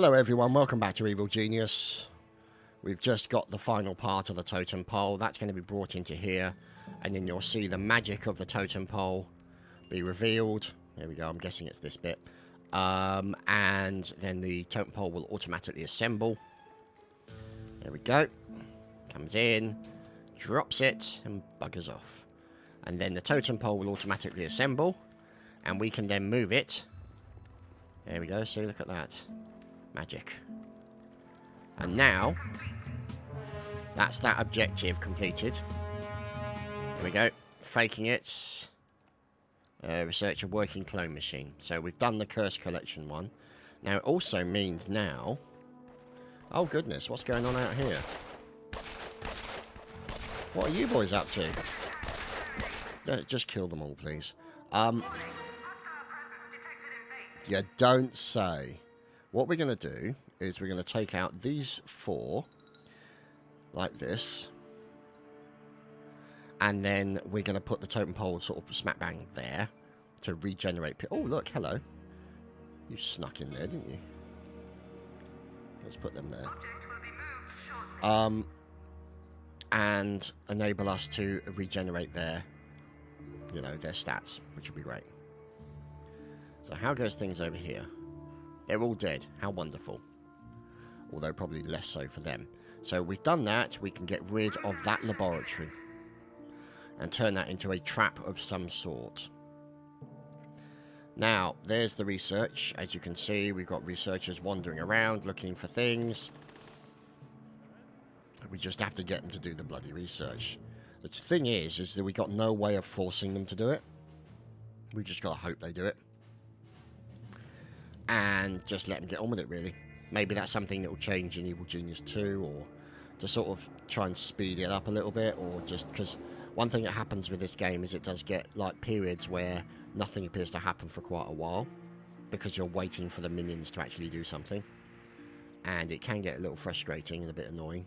Hello everyone, welcome back to Evil Genius. We've just got the final part of the totem pole. That's going to be brought into here, and then you'll see the magic of the totem pole be revealed. There we go, I'm guessing it's this bit. And then the totem pole will automatically assemble. There we go. Comes in, drops it, and buggers off. And then the totem pole will automatically assemble, and we can then move it. There we go, see, look at that. Magic. And now, that's that objective completed. There we go. Faking it. Research a working clone machine. So we've done the curse collection one. Now it also means now... Oh goodness, what's going on out here? What are you boys up to? Just kill them all, please. You don't say. What we're going to do is we're going to take out these four, like this, and then we're going to put the totem pole sort of smack bang there to regenerate. Oh, look, hello. You snuck in there, didn't you? Let's put them there. And enable us to regenerate their, you know, their stats, which would be great. So how goes things over here? They're all dead. How wonderful. Although probably less so for them. So we've done that. We can get rid of that laboratory and turn that into a trap of some sort. Now, there's the research. As you can see, we've got researchers wandering around looking for things. We just have to get them to do the bloody research. The thing is that we got no way of forcing them to do it. We just got to hope they do it. And just let them get on with it, really. Maybe that's something that will change in Evil Genius 2, or to sort of try and speed it up a little bit, or just because one thing that happens with this game is it does get like periods where nothing appears to happen for quite a while because you're waiting for the minions to actually do something, and it can get a little frustrating and a bit annoying,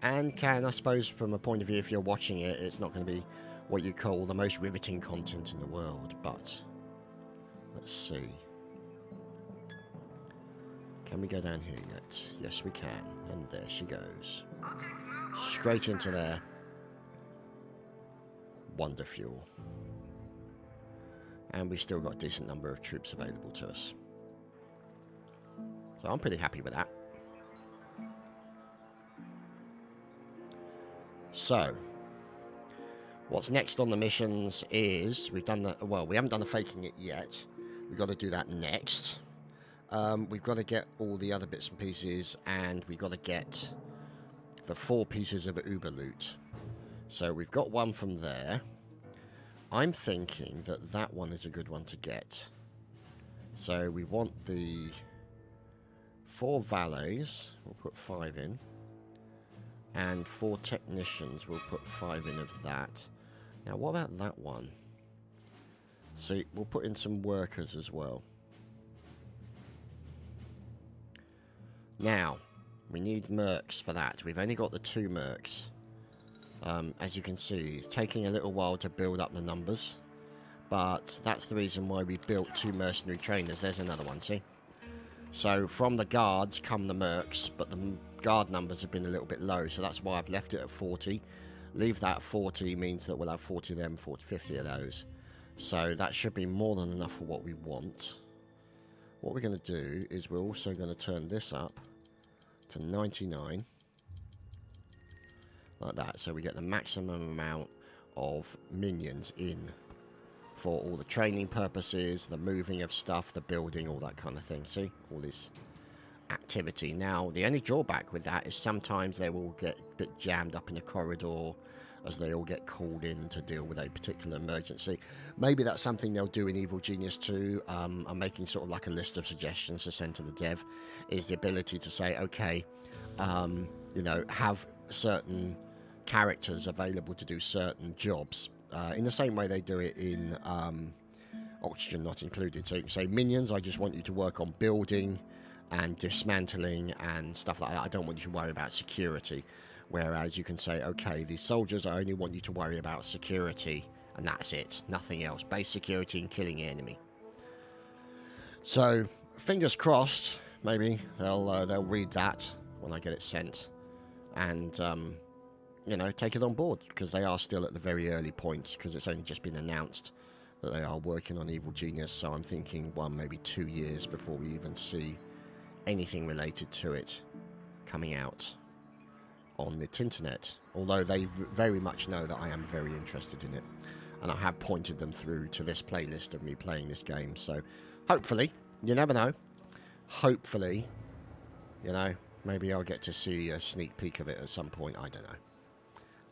and can, I suppose, from a point of view, if you're watching it, it's not going to be what you call the most riveting content in the world. But let's see. Can we go down here yet? Yes, we can. And there she goes. Straight into there. Wonder fuel. And we've still got a decent number of troops available to us. So I'm pretty happy with that. So, what's next on the missions is, we've done the, well, we haven't done the faking it yet. We've got to do that next. We've got to get all the other bits and pieces, and we've got to get the 4 pieces of Uber loot. So we've got one from there. I'm thinking that that one is a good one to get. So we want the 4 valets, we'll put 5 in, and 4 technicians, we'll put 5 in of that. Now what about that one? See, we'll put in some workers as well. Now, we need mercs for that. We've only got the 2 mercs. As you can see, it's taking a little while to build up the numbers. But that's the reason why we built 2 mercenary trainers. There's another one, see? So, from the guards come the mercs, but the guard numbers have been a little bit low. So that's why I've left it at 40. Leave that at 40 means that we'll have 40 of them, 50 of those. So that should be more than enough for what we want. What we're going to do is we're also going to turn this up to 99, like that, so we get the maximum amount of minions in for all the training purposes, the moving of stuff, the building, all that kind of thing. See, all this activity. Now, the only drawback with that is sometimes they will get a bit jammed up in the corridor as they all get called in to deal with a particular emergency. Maybe that's something they'll do in Evil Genius 2. I'm making sort of like a list of suggestions to send to the dev, is the ability to say, okay, you know, have certain characters available to do certain jobs, in the same way they do it in Oxygen Not Included. So you can say, minions, I just want you to work on building and dismantling and stuff like that. I don't want you to worry about security. Whereas you can say, okay, these soldiers, I only want you to worry about security, and that's it, nothing else. Base security and killing the enemy. So, fingers crossed, maybe they'll read that when I get it sent, and you know, take it on board, because they are still at the very early points, because it's only just been announced that they are working on Evil Genius. So I'm thinking 1, maybe 2 years before we even see anything related to it coming out on the internet. Although they very much know that I am very interested in it, and I have pointed them through to this playlist of me playing this game. So hopefully, you never know, hopefully, you know, maybe I'll get to see a sneak peek of it at some point. I don't know.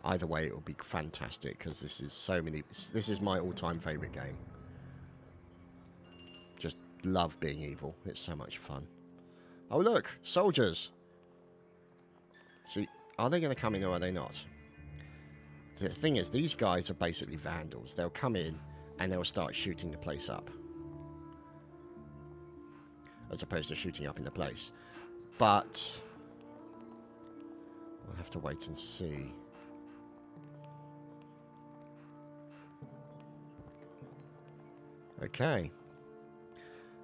Either way, it will be fantastic, because this is my all-time favourite game. Just love being evil. It's so much fun. Oh look, soldiers. See, are they going to come in or are they not? The thing is, these guys are basically vandals. They'll come in and they'll start shooting the place up, as opposed to shooting up in the place. But we'll have to wait and see. Okay.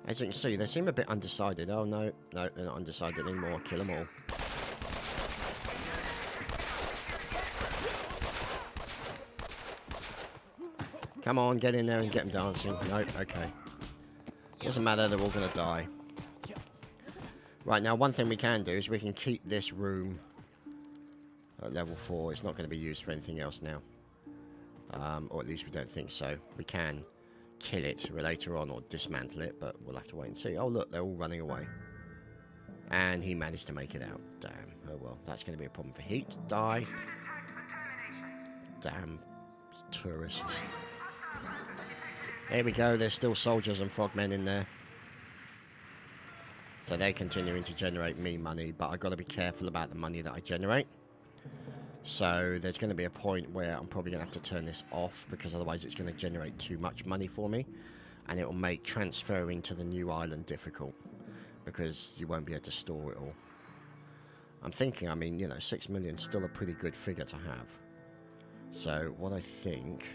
As you can see, they seem a bit undecided. Oh, no. No, they're not undecided anymore. Kill them all. Come on, get in there and get them dancing. Nope, okay. Doesn't matter, they're all going to die. Right, now one thing we can do is we can keep this room at level 4. It's not going to be used for anything else now. Or at least we don't think so. We can kill it later on or dismantle it, but we'll have to wait and see. Oh look, they're all running away, and he managed to make it out. Damn. Oh well, that's going to be a problem for Heat. Die. Damn tourists. There we go. There's still soldiers and frogmen in there, so they're continuing to generate me money, but I've got to be careful about the money that I generate. So there's going to be a point where I'm probably going to have to turn this off, because otherwise it's going to generate too much money for me, and it will make transferring to the new island difficult, because you won't be able to store it all. I'm thinking, I mean, you know, 6 million is still a pretty good figure to have. So what I think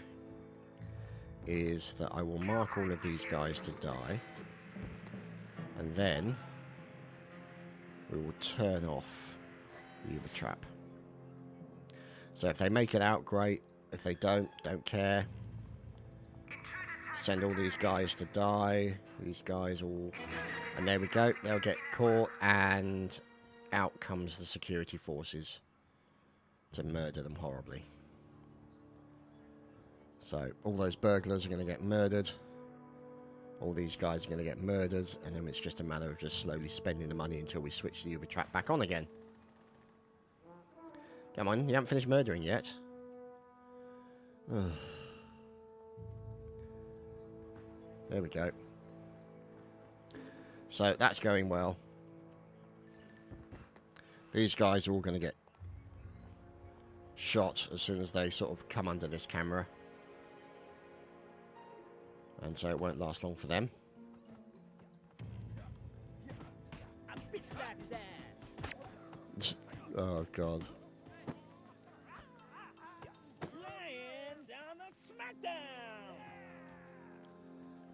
is that I will mark all of these guys to die, and then we will turn off the Uber Trap. So if they make it out, great. If they don't care. Send all these guys to die. These guys all... And there we go. They'll get caught, and out comes the security forces to murder them horribly. So all those burglars are going to get murdered. All these guys are going to get murdered, and then it's just a matter of just slowly spending the money until we switch the Uber Trap back on again. Come on, you haven't finished murdering yet. There we go. So that's going well. These guys are all going to get shot as soon as they sort of come under this camera. And so it won't last long for them. Oh, God.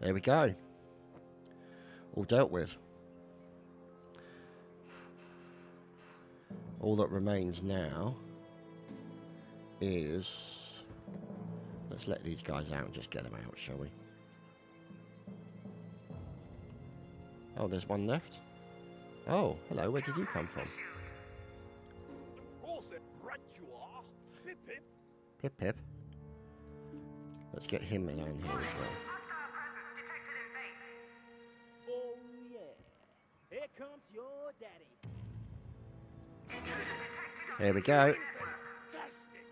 There we go. All dealt with. All that remains now is... Let's let these guys out and just get them out, shall we? Oh, there's one left. Oh, hello, where did you come from? Pip Pip. Let's get him in here as well. Oh yeah, here comes your daddy. There we go. Fantastic.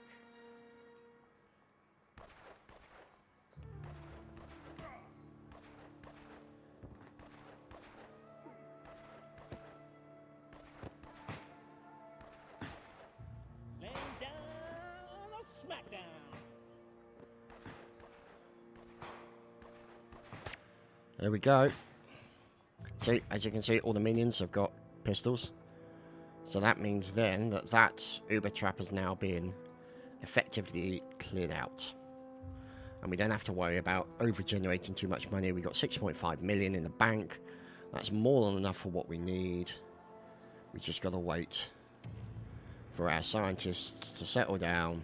Laying down a smackdown. There we go. See, as you can see, all the minions have got pistols. So that means then that that Uber Trap has now been effectively cleared out. And we don't have to worry about over-generating too much money. We've got 6.5 million in the bank. That's more than enough for what we need. We just got to wait for our scientists to settle down,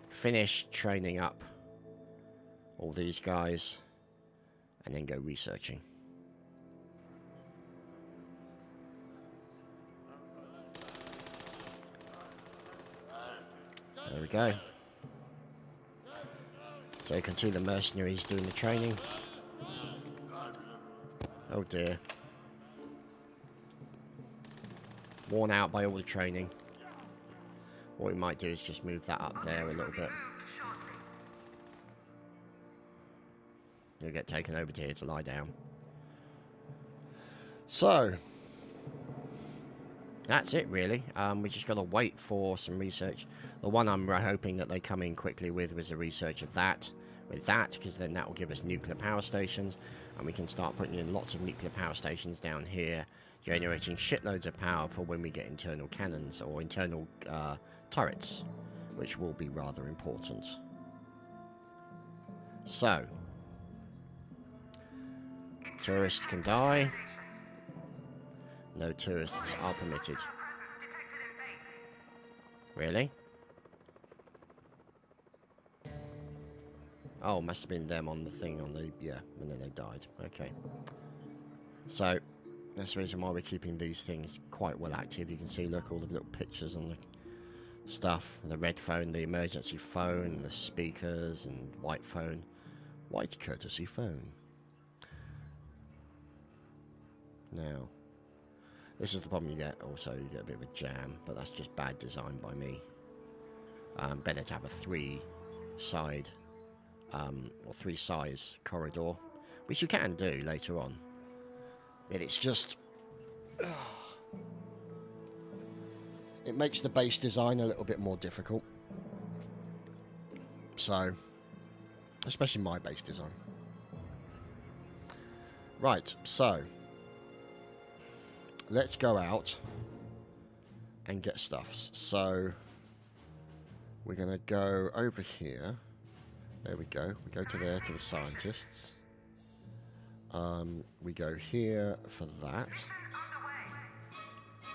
finish training up all these guys, and then go researching. There we go. So you can see the mercenaries doing the training. Oh dear. Worn out by all the training. What we might do is just move that up there a little bit. You'll get taken over to here to lie down. So, that's it really. We just got to wait for some research. The one I'm hoping that they come in quickly with was the research of that. With that, because then that will give us nuclear power stations, and we can start putting in lots of nuclear power stations down here, generating shitloads of power for when we get internal cannons or internal turrets, which will be rather important. So, tourists can die. No tourists are permitted. Really? Oh, must have been them on the thing on the... yeah, and then they died. Okay. So, that's the reason why we're keeping these things quite well active. You can see, look, all the little pictures on the stuff. The red phone, the emergency phone, the speakers, and white phone. White courtesy phone. Now, this is the problem you get. Also, you get a bit of a jam, but that's just bad design by me. Better to have a three-side... or three-size corridor, which you can do later on. But it's just... it makes the base design a little bit more difficult. So, especially my base design. Right, so... let's go out and get stuffs. So, we're going to go over here. There we go. We go to there, to the scientists. We go here for that.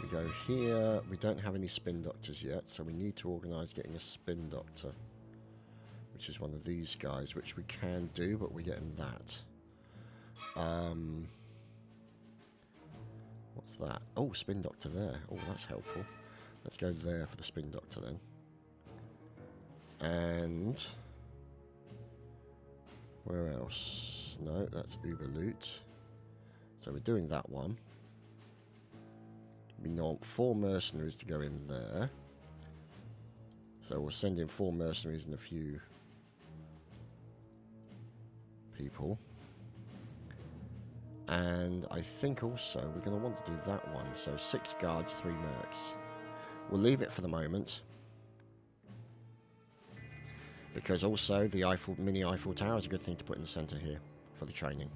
We go here. We don't have any spin doctors yet, so we need to organise getting a spin doctor, which is one of these guys, which we can do, but we're getting that. What's that? Oh, spin doctor there. Oh, that's helpful. Let's go there for the spin doctor then. And... where else? No, that's Uber Loot. So we're doing that one. We want 4 mercenaries to go in there. So we'll send in 4 mercenaries and a few people. And I think also we're going to want to do that one. So 6 guards, 3 mercs. We'll leave it for the moment. Because also the mini Eiffel Tower is a good thing to put in the centre here for the training.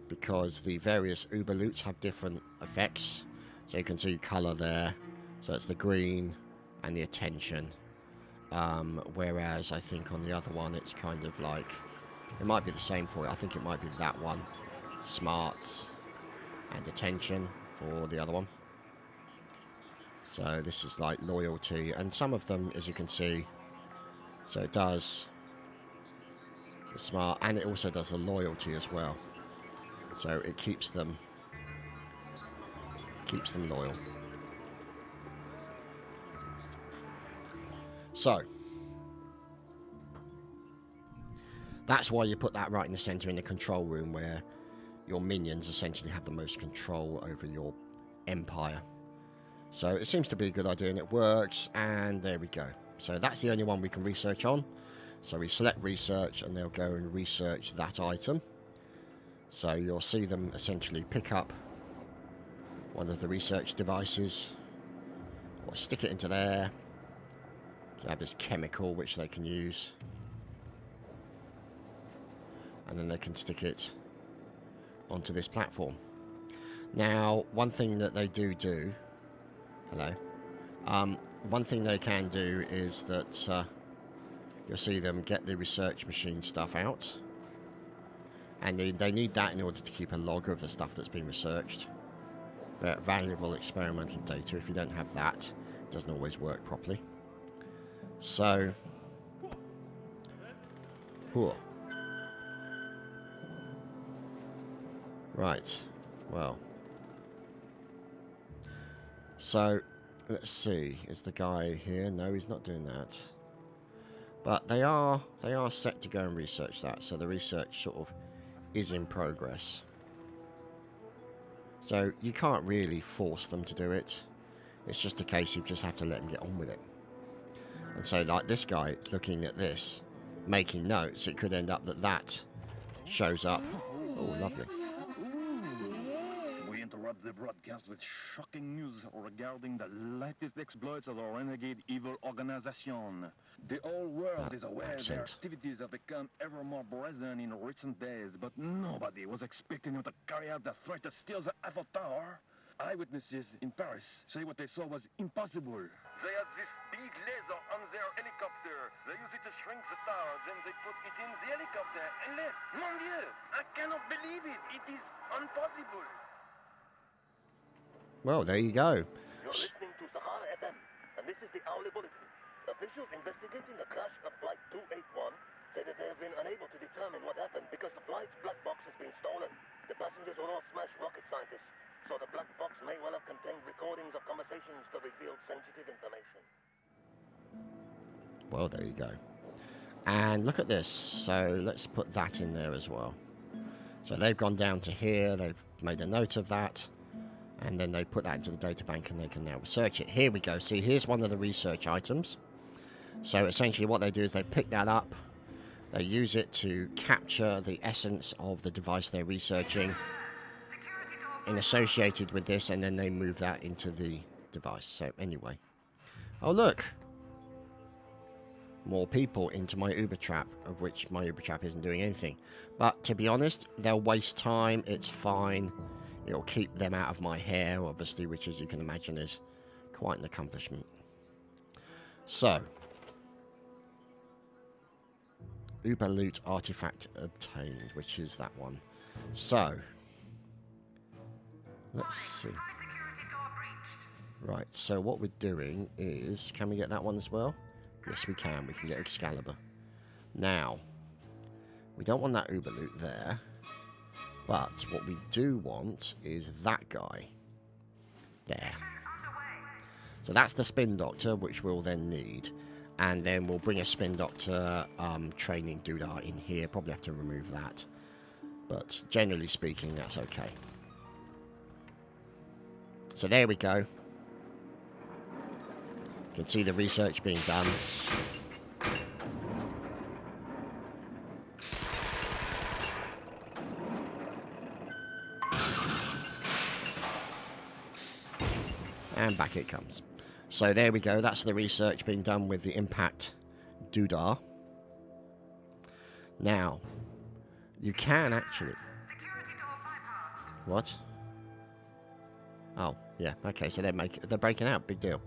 Because the various Uber Loots have different effects. So you can see colour there. So it's the green and the attention. Whereas I think on the other one it's kind of like... it might be the same for it. I think it might be that one. Smarts and attention for the other one. So this is like loyalty. And some of them, as you can see... so it does the smart, and it also does the loyalty as well. So it keeps them loyal. So that's why you put that right in the center in the control room, where your minions essentially have the most control over your empire. So it seems to be a good idea, and it works, and there we go. So that's the only one we can research on. So we select research, and they'll go and research that item. So you'll see them essentially pick up one of the research devices, or stick it into there. So have this chemical which they can use. And then they can stick it onto this platform. Now, one thing that they do... hello. One thing they can do is that you'll see them get the research machine stuff out. And they need that in order to keep a log of the stuff that's been researched. Valuable experimental data. If you don't have that, it doesn't always work properly. So, right. Well, so let's see. Is the guy here? No, he's not doing that. But they are set to go and research that. So the research sort of is in progress. So you can't really force them to do it. It's just a case you just have to let them get on with it. And so like this guy looking at this, making notes, it could end up that shows up. Oh, lovely. We interrupt the broadcast with shocking news regarding the latest exploits of the renegade evil organization. The whole world is aware their activities have become ever more brazen in recent days, but nobody was expecting them to carry out the threat to steal the Eiffel Tower. Eyewitnesses in Paris say what they saw was impossible. They had this big laser on their helicopter. They use it to shrink the tower, then they put it in the helicopter and left. Mon Dieu, I cannot believe it. It is impossible. Well, there you go. You're listening to Sahara FM, and this is the hourly bulletin. Officials investigating the crash of Flight 281 say that they have been unable to determine what happened because the flight's black box has been stolen. The passengers were all smash rocket scientists, so the black box may well have contained recordings of conversations that revealed sensitive information. Well, there you go. And look at this. So let's put that in there as well. So they've gone down to here. They've made a note of that. And then they put that into the data bank and they can now research it. Here we go. See, here's one of the research items. So essentially what they do is they pick that up. They use it to capture the essence of the device they're researching and associated with this, and then they move that into the device. So anyway. Oh, look. More people into my Uber trap, of which my Uber trap isn't doing anything. But to be honest, they'll waste time. It's fine. It'll keep them out of my hair, obviously, which, as you can imagine, is quite an accomplishment. So, Uber loot artifact obtained, which is that one. So, let's see. Right, so what we're doing is, can we get that one as well? Yes, we can. We can get Excalibur. Now, we don't want that Uber loot there. But what we do want is that guy. There. So that's the Spin Doctor, which we'll then need. And then we'll bring a Spin Doctor training doodah in here. Probably have to remove that. But generally speaking, that's okay. So there we go. You can see the research being done. And back it comes. So there we go. That's the research being done with the impact doodah. Now, you can actually... What? Oh, yeah. Okay, so they're breaking out. Big deal.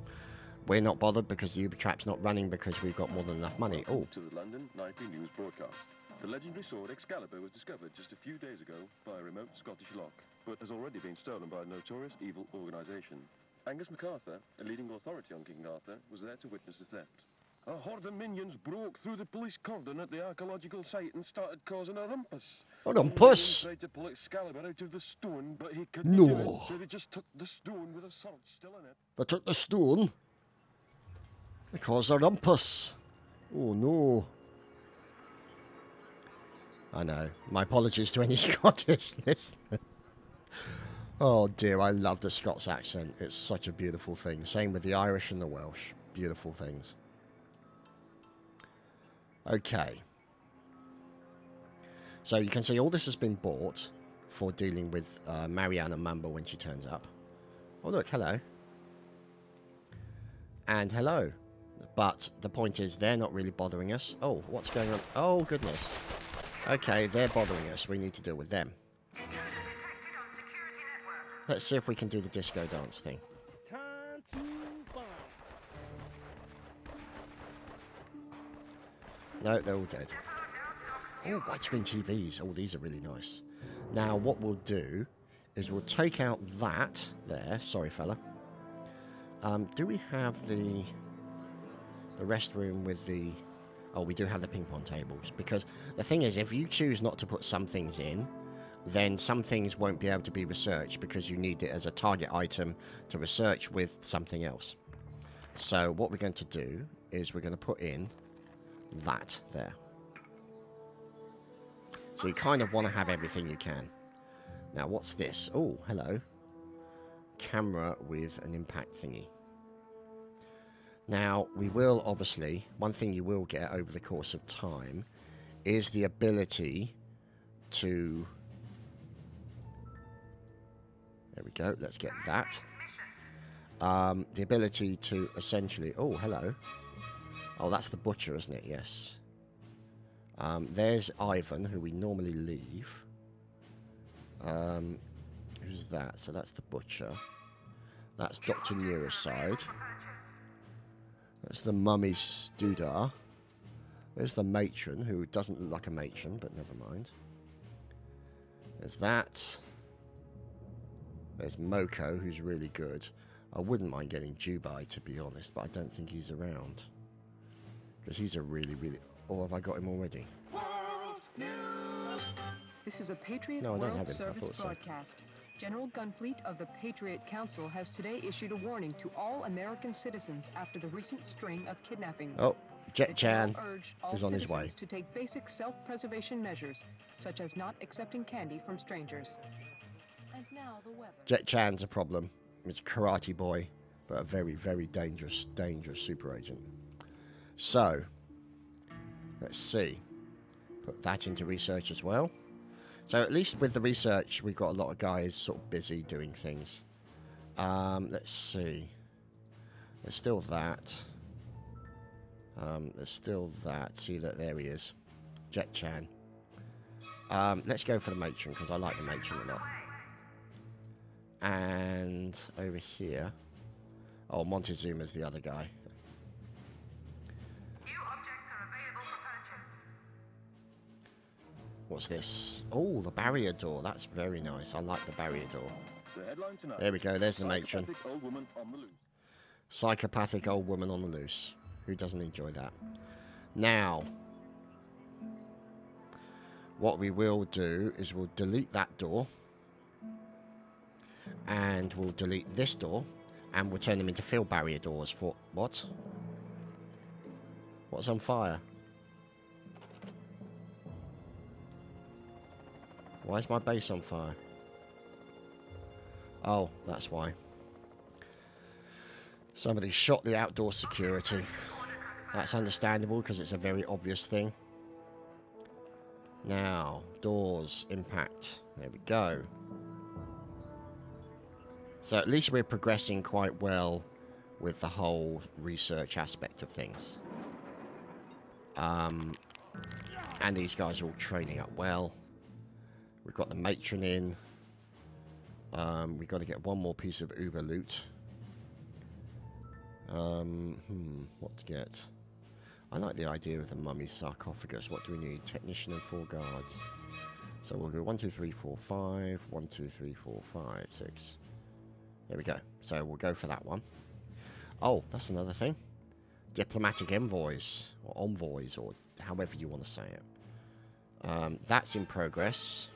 We're not bothered because the Uber trap's not running because we've got more than enough money. Oh. To the London Nightly News broadcast. The legendary sword Excalibur was discovered just a few days ago by a remote Scottish loch, but has already been stolen by a notorious evil organisation. Angus MacArthur, a leading authority on King Arthur, was there to witness the theft. A horde of minions broke through the police cordon at the archaeological site and started causing a rumpus. A rumpus? They tried to pull Excalibur out of the stone, but he couldn't do it, so they just took the stone with a sword still in it. They took the stone? They caused a rumpus. Oh, no. I know. My apologies to any Scottish listeners. Oh dear, I love the Scots accent. It's such a beautiful thing. Same with the Irish and the Welsh. Beautiful things. Okay. So you can see all this has been bought for dealing with Mariana Mamba when she turns up. Oh look, hello. And hello. But the point is, they're not really bothering us. Oh, what's going on? Oh, goodness. Okay, they're bothering us. We need to deal with them. Let's see if we can do the disco dance thing. Time to find. No, they're all dead. Oh, widescreen TVs. Oh, these are really nice. Now, what we'll do is we'll take out that there. Sorry, fella. Do we have the restroom with the... Oh, we do have the ping pong tables. Because the thing is, if you choose not to put some things in, then some things won't be able to be researched because you need it as a target item to research with something else. So what we're going to do is we're going to put in that there. So you kind of want to have everything you can. Now, what's this? Oh, hello. Camera with an impact thingy. Now, we will obviously, one thing you will get over the course of time is the ability to... There we go, let's get that. The ability to essentially... Oh, hello. Oh, that's the butcher, isn't it? Yes. There's Ivan, who we normally leave. Who's that? So that's the butcher. That's Dr. Neuroside. That's the mummy Studar. There's the matron, who doesn't look like a matron, but never mind. There's that. There's Moko, who's really good. I wouldn't mind getting Dubai, to be honest, but I don't think he's around. Because he's a really, really... Or have I got him already? This is a Patriot No, I don't World have him. I Service thought so. broadcast. General Gunfleet of the Patriot Council has today issued a warning to all American citizens after the recent string of kidnappings. Oh, The Jet general Chan urged all is on his way. citizens to take basic self-preservation measures, such as not accepting candy from strangers. And now the weather. Jet Chan's a problem. He's a karate boy, but a very, very dangerous, dangerous super agent. So, let's see. Put that into research as well. So at least with the research, we've got a lot of guys sort of busy doing things. Let's see. There's still that. There's still that. See that there he is. Jet Chan. Let's go for the matron, because I like the matron a lot. And over here. Oh, Montezuma's the other guy. What's this? Oh, the barrier door. That's very nice. I like the barrier door. There we go. There's the matron. Psychopathic old woman on the loose. Who doesn't enjoy that? Now, what we will do is we'll delete that door. And we'll delete this door. And we'll turn them into field barrier doors for... What? What's on fire? Why is my base on fire? Oh, that's why. Somebody shot the outdoor security. That's understandable because it's a very obvious thing. Now, doors, impact. There we go. So at least we're progressing quite well with the whole research aspect of things. And these guys are all training up well. We've got the matron in. We've got to get one more piece of Uber loot. What to get? I like the idea of the mummy sarcophagus. What do we need? Technician and 4 guards. So we'll go 1, 2, 3, 4, 5. 1, 2, 3, 4, 5, 6. There we go. So we'll go for that one. Oh, that's another thing. Diplomatic envoys, or envoys, or however you want to say it. That's in progress.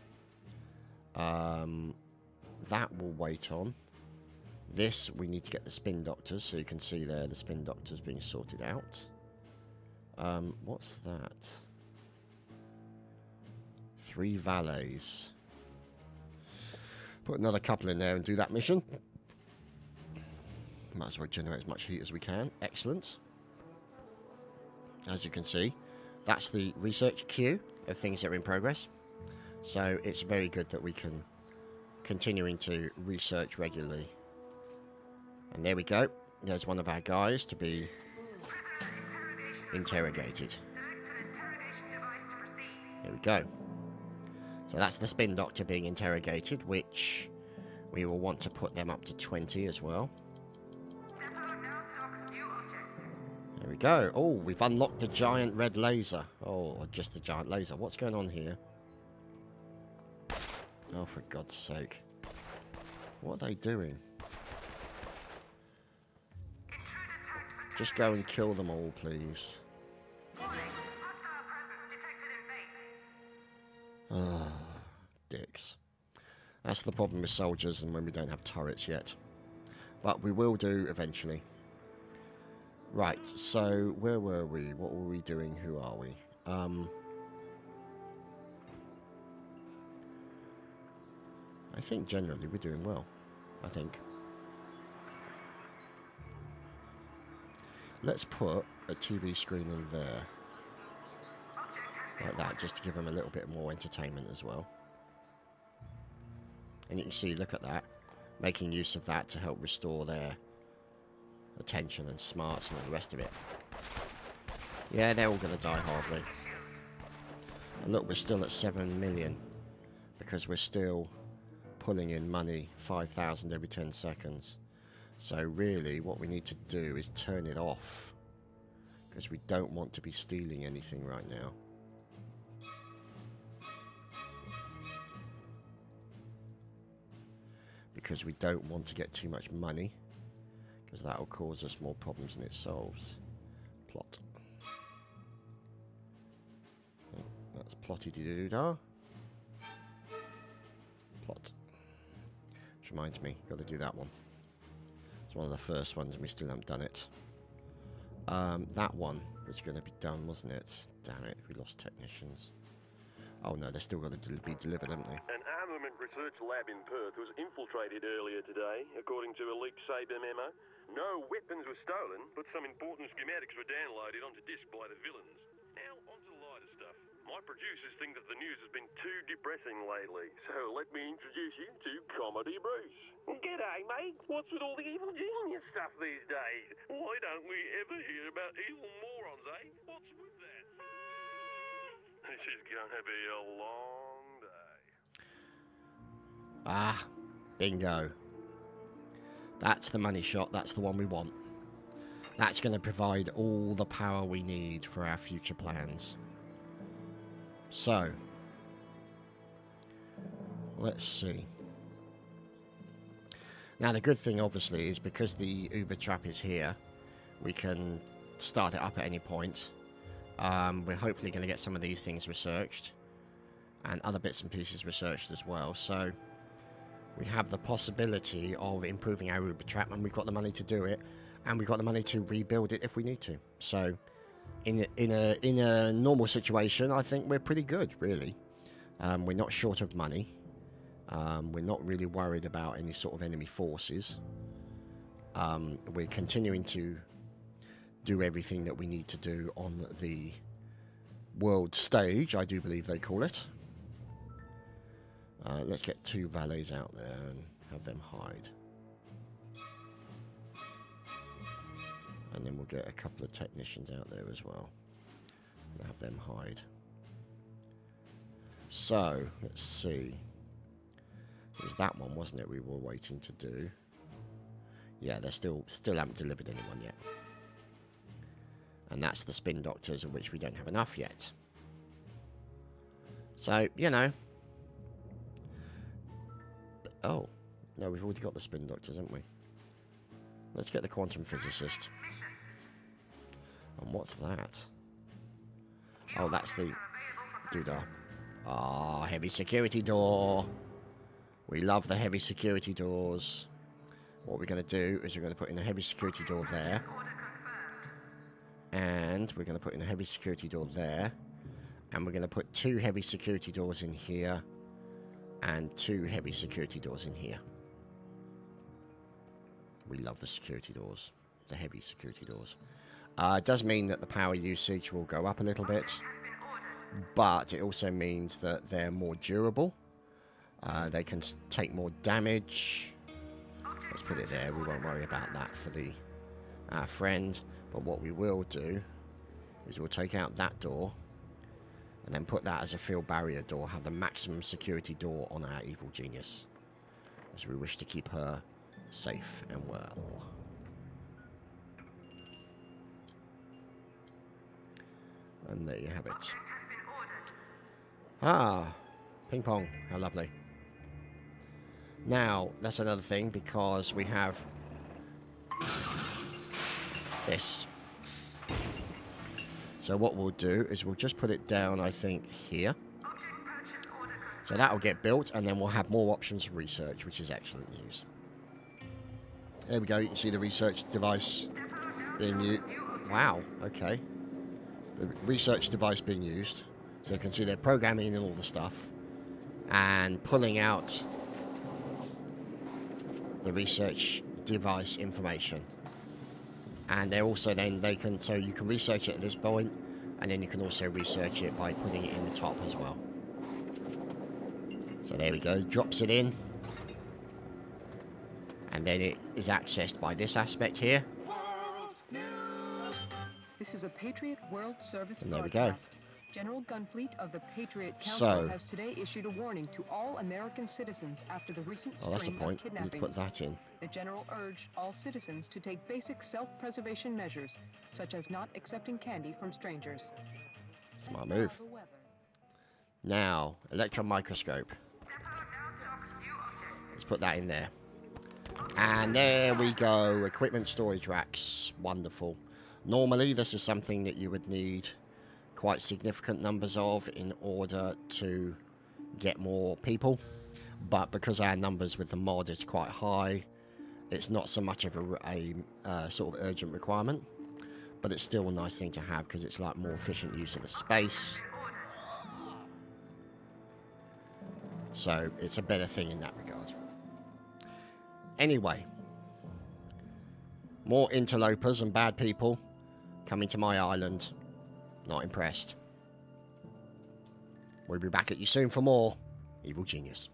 That will wait on. This, we need to get the spin doctors, so you can see there the spin doctors being sorted out. What's that? 3 valets. Put another couple in there and do that mission. Might as well generate as much heat as we can. Excellent. As you can see, that's the research queue of things that are in progress. So it's very good that we can continuing to research regularly. And there we go. There's one of our guys to be interrogated. There we go. So that's the spin doctor being interrogated, which we will want to put them up to 20 as well. There we we go. Oh, we've unlocked the giant red laser. Oh, or just the giant laser. What's going on here? Oh, for God's sake. What are they doing? Just go and kill them all, please. Ah, dicks. That's the problem with soldiers and when we don't have turrets yet. But we will do eventually. Right, so where were we? What were we doing? Who are we? I think generally we're doing well. I think. Let's put a TV screen in there. Like that, just to give them a little bit more entertainment as well. And you can see, look at that. Making use of that to help restore their attention and smarts and all the rest of it. Yeah, they're all going to die horribly. And look, we're still at 7 million. Because we're still pulling in money, 5,000 every 10 seconds. So really, what we need to do is turn it off. Because we don't want to be stealing anything right now. Because we don't want to get too much money. Because that will cause us more problems than it solves. Plot. Oh, that's plotty-doo-doo-dah. Plot. Which reminds me, got to do that one. It's one of the first ones and we still haven't done it. That one was going to be done, wasn't it? Damn it, we lost technicians. Oh no, they're still got to be delivered, haven't they? An armament research lab in Perth was infiltrated earlier today, according to a leaked Sabre memo. No weapons were stolen, but some important schematics were downloaded onto disk by the villains. Now, onto the lighter stuff. My producers think that the news has been too depressing lately, so let me introduce you to Comedy Bruce. G'day, mate. What's with all the evil genius stuff these days? Why don't we ever hear about evil morons, eh? What's with that? This is gonna be a long day. Ah, bingo. That's the money shot. That's the one we want. That's going to provide all the power we need for our future plans. So, let's see. Now, the good thing, obviously, is because the Uber trap is here, we can start it up at any point. We're hopefully going to get some of these things researched and other bits and pieces researched as well. So, we have the possibility of improving our Uber trap, and we've got the money to do it, and we've got the money to rebuild it if we need to. So, in a normal situation, I think we're pretty good, really. We're not short of money. We're not really worried about any sort of enemy forces. We're continuing to do everything that we need to do on the world stage, I do believe they call it. Let's get 2 valets out there and have them hide. And then we'll get a couple of technicians out there as well. And have them hide. So, let's see. It was that one, wasn't it, we were waiting to do. Yeah, they still haven't delivered anyone yet. And that's the spin doctors, of which we don't have enough yet. So, you know. Oh, no, we've already got the spin doctors, haven't we? Let's get the quantum physicist. And what's that? Oh, that's the doodah. Ah, heavy security door. We love the heavy security doors. What we're going to do is we're going to put in a heavy security door there. And we're going to put in a heavy security door there. And we're going to put 2 heavy security doors in here. And 2 heavy security doors in here. We love the security doors. The heavy security doors. It does mean that the power usage will go up a little bit. But it also means that they're more durable. They can take more damage. Let's put it there. We won't worry about that for our friend. But what we will do is we'll take out that door. And then put that as a field barrier door. Have the maximum security door on our evil genius. As we wish to keep her safe and well. And there you have it. Ah, ping pong. How lovely. Now, that's another thing, because we have this. So what we'll do is we'll just put it down, I think, here. So that will get built, and then we'll have more options for research, which is excellent news. There we go. You can see the research device being used. Wow, okay. The research device being used. So you can see they're programming in all the stuff and pulling out the research device information. And they're also then, so you can research it at this point, and then you can also research it by putting it in the top as well. So there we go, drops it in. And then it is accessed by this aspect here. This is a Patriot World Service And there we broadcast. go. General Gunfleet of the Patriot Council has today issued a warning to all American citizens after the recent that's the string point. of You kidnappings. put that in. The general urged all citizens to take basic self-preservation measures, such as not accepting candy from strangers. Smart move. Now, electron microscope. Let's put that in there. And there we go. Equipment storage racks. Wonderful. Normally, this is something that you would need quite significant numbers of in order to get more people. But because our numbers with the mod is quite high, it's not so much of a sort of urgent requirement. But it's still a nice thing to have because it's like more efficient use of the space. So it's a better thing in that regard. Anyway, more interlopers and bad people coming to my island. Not impressed. We'll be back at you soon for more Evil Genius.